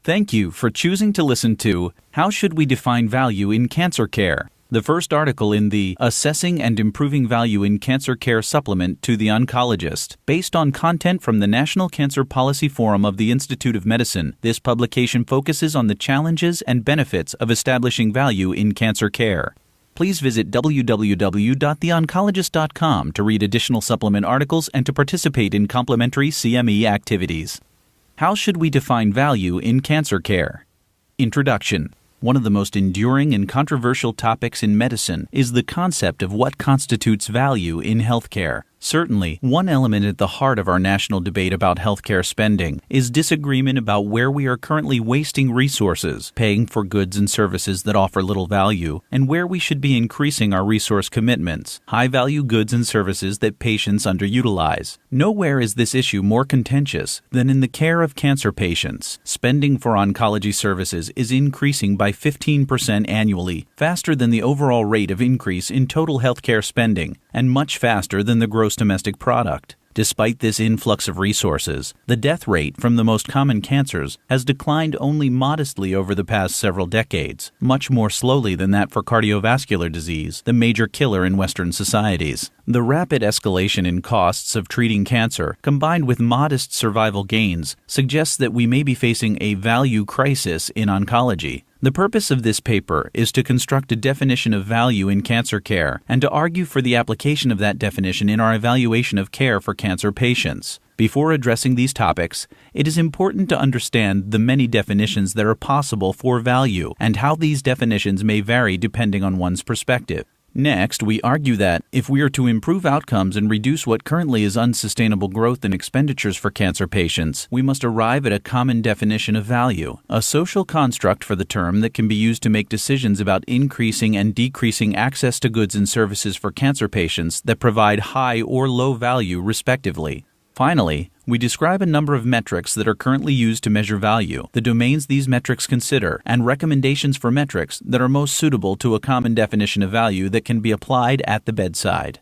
Thank you for choosing to listen to How Should We Define Value in Cancer Care? The first article in the Assessing and Improving Value in Cancer Care supplement to The Oncologist. Based on content from the National Cancer Policy Forum of the Institute of Medicine, this publication focuses on the challenges and benefits of establishing value in cancer care. Please visit www.theoncologist.com to read additional supplement articles and to participate in complimentary CME activities. How should we define value in cancer care? Introduction. One of the most enduring and controversial topics in medicine is the concept of what constitutes value in healthcare. Certainly, one element at the heart of our national debate about healthcare spending is disagreement about where we are currently wasting resources, paying for goods and services that offer little value, and where we should be increasing our resource commitments, high-value goods and services that patients underutilize. Nowhere is this issue more contentious than in the care of cancer patients. Spending for oncology services is increasing by 15% annually, faster than the overall rate of increase in total healthcare spending, and much faster than the gross domestic product. Despite this influx of resources, the death rate from the most common cancers has declined only modestly over the past several decades, much more slowly than that for cardiovascular disease, the major killer in Western societies. The rapid escalation in costs of treating cancer, combined with modest survival gains, suggests that we may be facing a value crisis in oncology. The purpose of this paper is to construct a definition of value in cancer care and to argue for the application of that definition in our evaluation of care for cancer patients. Before addressing these topics, it is important to understand the many definitions that are possible for value and how these definitions may vary depending on one's perspective. Next, we argue that if we are to improve outcomes and reduce what currently is unsustainable growth in expenditures for cancer patients, we must arrive at a common definition of value, a social construct for the term that can be used to make decisions about increasing and decreasing access to goods and services for cancer patients that provide high or low value, respectively. Finally, we describe a number of metrics that are currently used to measure value, the domains these metrics consider, and recommendations for metrics that are most suitable to a common definition of value that can be applied at the bedside.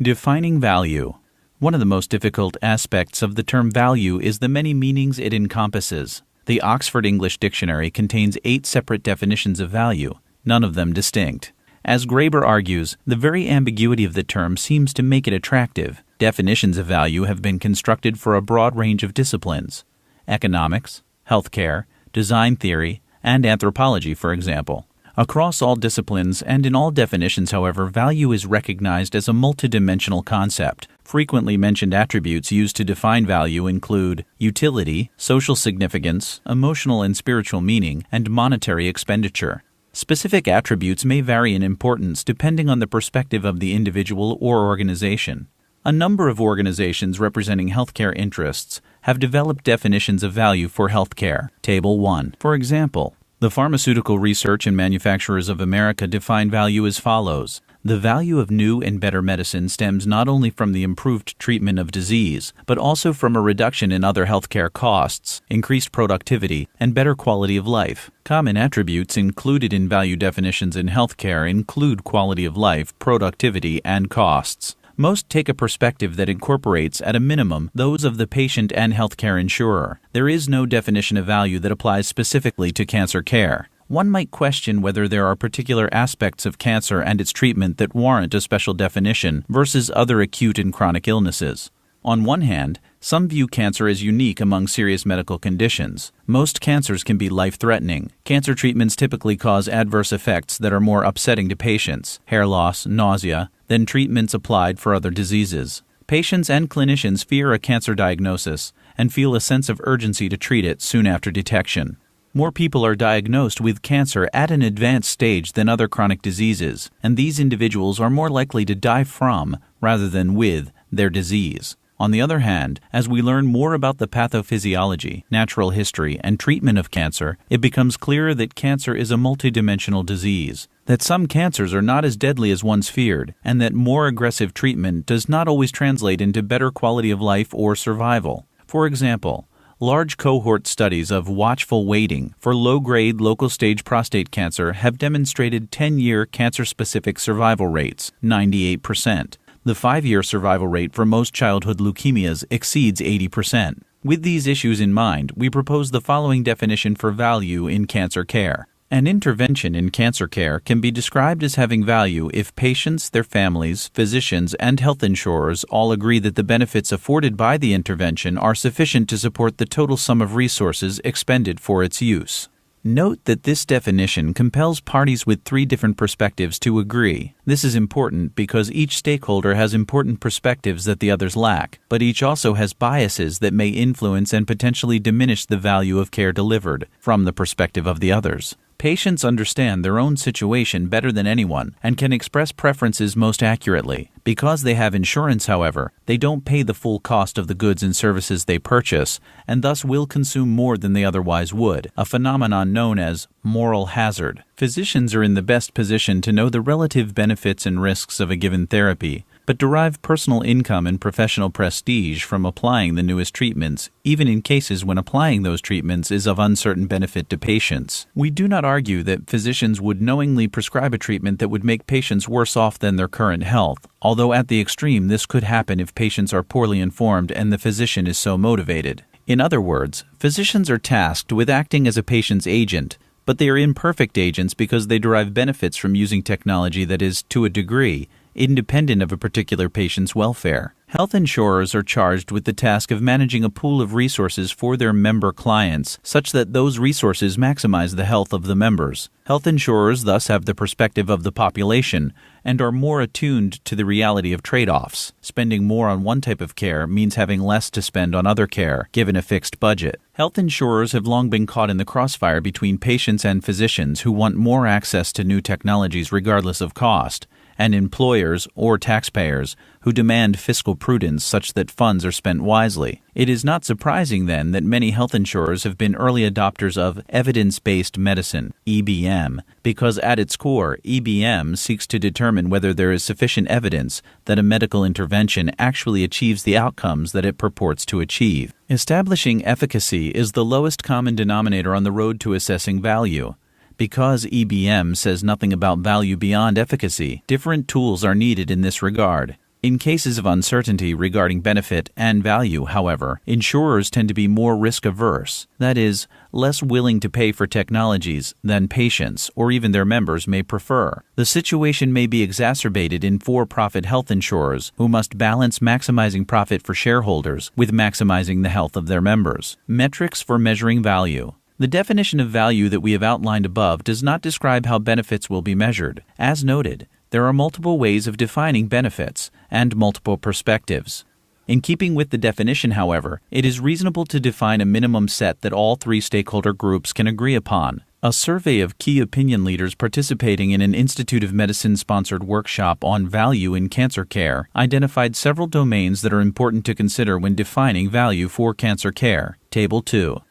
Defining value. One of the most difficult aspects of the term value is the many meanings it encompasses. The Oxford English Dictionary contains 8 separate definitions of value, none of them distinct. As Graeber argues, the very ambiguity of the term seems to make it attractive. Definitions of value have been constructed for a broad range of disciplines: economics, healthcare, design theory, and anthropology, for example. Across all disciplines and in all definitions, however, value is recognized as a multidimensional concept. Frequently mentioned attributes used to define value include utility, social significance, emotional and spiritual meaning, and monetary expenditure. Specific attributes may vary in importance depending on the perspective of the individual or organization. A number of organizations representing healthcare interests have developed definitions of value for healthcare. Table 1. For example, the Pharmaceutical Research and Manufacturers of America define value as follows. The value of new and better medicine stems not only from the improved treatment of disease, but also from a reduction in other healthcare costs, increased productivity, and better quality of life. Common attributes included in value definitions in healthcare include quality of life, productivity, and costs. Most take a perspective that incorporates, at a minimum, those of the patient and healthcare insurer. There is no definition of value that applies specifically to cancer care. One might question whether there are particular aspects of cancer and its treatment that warrant a special definition versus other acute and chronic illnesses. On one hand, some view cancer as unique among serious medical conditions. Most cancers can be life-threatening. Cancer treatments typically cause adverse effects that are more upsetting to patients, hair loss, nausea, than treatments applied for other diseases. Patients and clinicians fear a cancer diagnosis and feel a sense of urgency to treat it soon after detection. More people are diagnosed with cancer at an advanced stage than other chronic diseases, and these individuals are more likely to die from, rather than with, their disease. On the other hand, as we learn more about the pathophysiology, natural history, and treatment of cancer, it becomes clearer that cancer is a multidimensional disease, that some cancers are not as deadly as once feared, and that more aggressive treatment does not always translate into better quality of life or survival. For example, large cohort studies of watchful waiting for low-grade local-stage prostate cancer have demonstrated 10-year cancer-specific survival rates, 98%. The 5-year survival rate for most childhood leukemias exceeds 80%. With these issues in mind, we propose the following definition for value in cancer care. An intervention in cancer care can be described as having value if patients, their families, physicians, and health insurers all agree that the benefits afforded by the intervention are sufficient to support the total sum of resources expended for its use. Note that this definition compels parties with three different perspectives to agree. This is important because each stakeholder has important perspectives that the others lack, but each also has biases that may influence and potentially diminish the value of care delivered from the perspective of the others. Patients understand their own situation better than anyone and can express preferences most accurately. Because they have insurance, however, they don't pay the full cost of the goods and services they purchase and thus will consume more than they otherwise would, a phenomenon known as moral hazard. Physicians are in the best position to know the relative benefits and risks of a given therapy, but derive personal income and professional prestige from applying the newest treatments, even in cases when applying those treatments is of uncertain benefit to patients. We do not argue that physicians would knowingly prescribe a treatment that would make patients worse off than their current health, although at the extreme this could happen if patients are poorly informed and the physician is so motivated. In other words, physicians are tasked with acting as a patient's agent, but they are imperfect agents because they derive benefits from using technology that is, to a degree, independent of a particular patient's welfare. Health insurers are charged with the task of managing a pool of resources for their member clients, such that those resources maximize the health of the members. Health insurers thus have the perspective of the population and are more attuned to the reality of trade-offs. Spending more on one type of care means having less to spend on other care, given a fixed budget. Health insurers have long been caught in the crossfire between patients and physicians who want more access to new technologies regardless of cost, and employers or taxpayers who demand fiscal prudence such that funds are spent wisely. It is not surprising, then, that many health insurers have been early adopters of evidence-based medicine, EBM, because at its core, EBM seeks to determine whether there is sufficient evidence that a medical intervention actually achieves the outcomes that it purports to achieve. Establishing efficacy is the lowest common denominator on the road to assessing value. Because EBM says nothing about value beyond efficacy, different tools are needed in this regard. In cases of uncertainty regarding benefit and value, however, insurers tend to be more risk-averse, that is, less willing to pay for technologies than patients or even their members may prefer. The situation may be exacerbated in for-profit health insurers who must balance maximizing profit for shareholders with maximizing the health of their members. Metrics for measuring value. The definition of value that we have outlined above does not describe how benefits will be measured. As noted, there are multiple ways of defining benefits and multiple perspectives. In keeping with the definition, however, it is reasonable to define a minimum set that all three stakeholder groups can agree upon. A survey of key opinion leaders participating in an Institute of Medicine-sponsored workshop on value in cancer care identified several domains that are important to consider when defining value for cancer care. Table 2.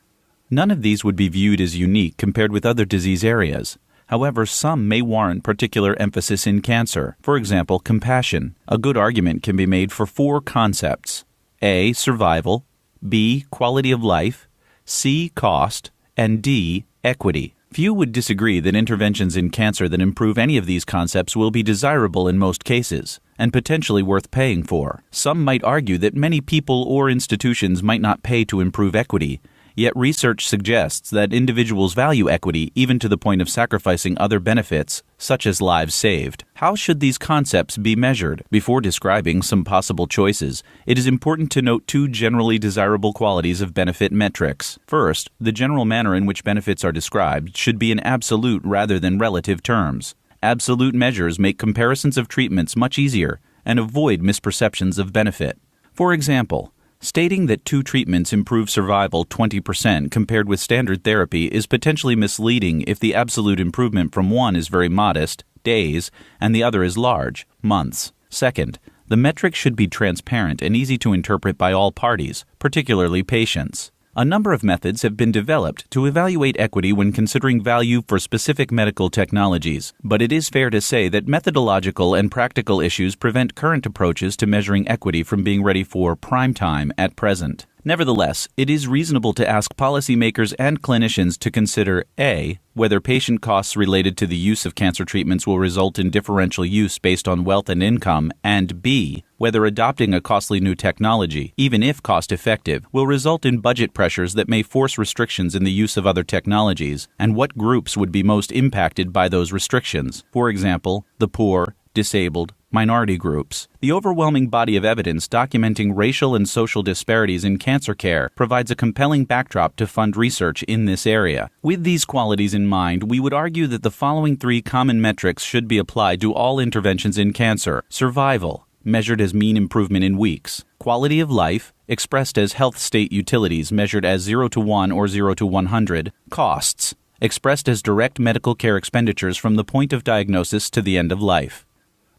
None of these would be viewed as unique compared with other disease areas. However, some may warrant particular emphasis in cancer. For example, compassion. A good argument can be made for 4 concepts: A. Survival, B. Quality of life, C. Cost, and D. Equity. Few would disagree that interventions in cancer that improve any of these concepts will be desirable in most cases, and potentially worth paying for. Some might argue that many people or institutions might not pay to improve equity, yet research suggests that individuals value equity even to the point of sacrificing other benefits, such as lives saved. How should these concepts be measured? Before describing some possible choices, it is important to note 2 generally desirable qualities of benefit metrics. First, the general manner in which benefits are described should be in absolute rather than relative terms. Absolute measures make comparisons of treatments much easier and avoid misperceptions of benefit. For example, stating that 2 treatments improve survival 20% compared with standard therapy is potentially misleading if the absolute improvement from one is very modest, days, and the other is large, months. Second, the metric should be transparent and easy to interpret by all parties, particularly patients. A number of methods have been developed to evaluate equity when considering value for specific medical technologies, but it is fair to say that methodological and practical issues prevent current approaches to measuring equity from being ready for prime time at present. Nevertheless, it is reasonable to ask policymakers and clinicians to consider A. whether patient costs related to the use of cancer treatments will result in differential use based on wealth and income, and B. whether adopting a costly new technology, even if cost-effective, will result in budget pressures that may force restrictions in the use of other technologies, and what groups would be most impacted by those restrictions. For example, the poor, disabled, minority groups. The overwhelming body of evidence documenting racial and social disparities in cancer care provides a compelling backdrop to fund research in this area. With these qualities in mind, we would argue that the following three common metrics should be applied to all interventions in cancer: survival, measured as mean improvement in weeks; quality of life, expressed as health state utilities measured as 0 to 1 or 0 to 100; costs, expressed as direct medical care expenditures from the point of diagnosis to the end of life.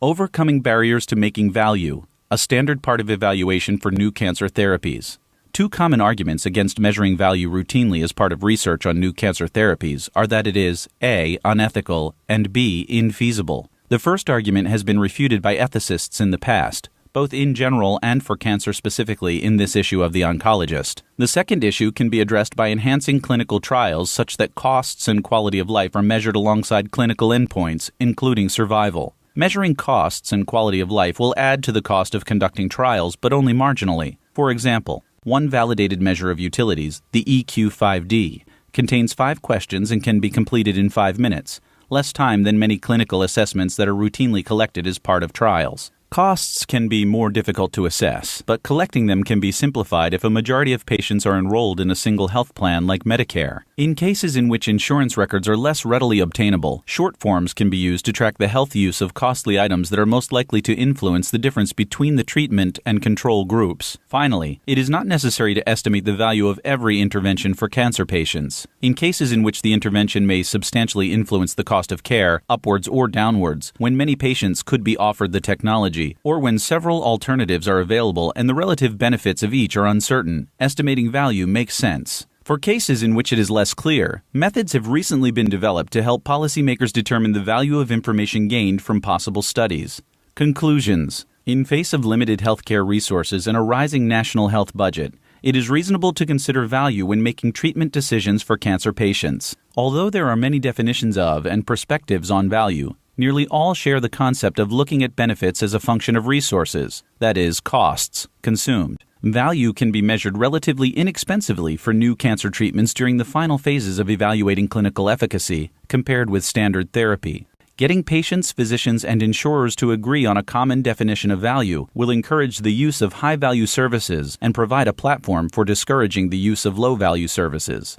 Overcoming barriers to making value, a standard part of evaluation for new cancer therapies. Two common arguments against measuring value routinely as part of research on new cancer therapies are that it is A. unethical and B. infeasible. The first argument has been refuted by ethicists in the past, both in general and for cancer specifically in this issue of The Oncologist. The second issue can be addressed by enhancing clinical trials such that costs and quality of life are measured alongside clinical endpoints, including survival. Measuring costs and quality of life will add to the cost of conducting trials, but only marginally. For example, one validated measure of utilities, the EQ5D, contains 5 questions and can be completed in 5 minutes, less time than many clinical assessments that are routinely collected as part of trials. Costs can be more difficult to assess, but collecting them can be simplified if a majority of patients are enrolled in a single health plan like Medicare. In cases in which insurance records are less readily obtainable, short forms can be used to track the health use of costly items that are most likely to influence the difference between the treatment and control groups. Finally, it is not necessary to estimate the value of every intervention for cancer patients. In cases in which the intervention may substantially influence the cost of care, upwards or downwards, when many patients could be offered the technology, or when several alternatives are available and the relative benefits of each are uncertain, estimating value makes sense. For cases in which it is less clear, methods have recently been developed to help policymakers determine the value of information gained from possible studies. Conclusions. In face of limited healthcare resources and a rising national health budget, it is reasonable to consider value when making treatment decisions for cancer patients. Although there are many definitions of and perspectives on value, nearly all share the concept of looking at benefits as a function of resources, that is, costs, consumed. Value can be measured relatively inexpensively for new cancer treatments during the final phases of evaluating clinical efficacy, compared with standard therapy. Getting patients, physicians, and insurers to agree on a common definition of value will encourage the use of high-value services and provide a platform for discouraging the use of low-value services.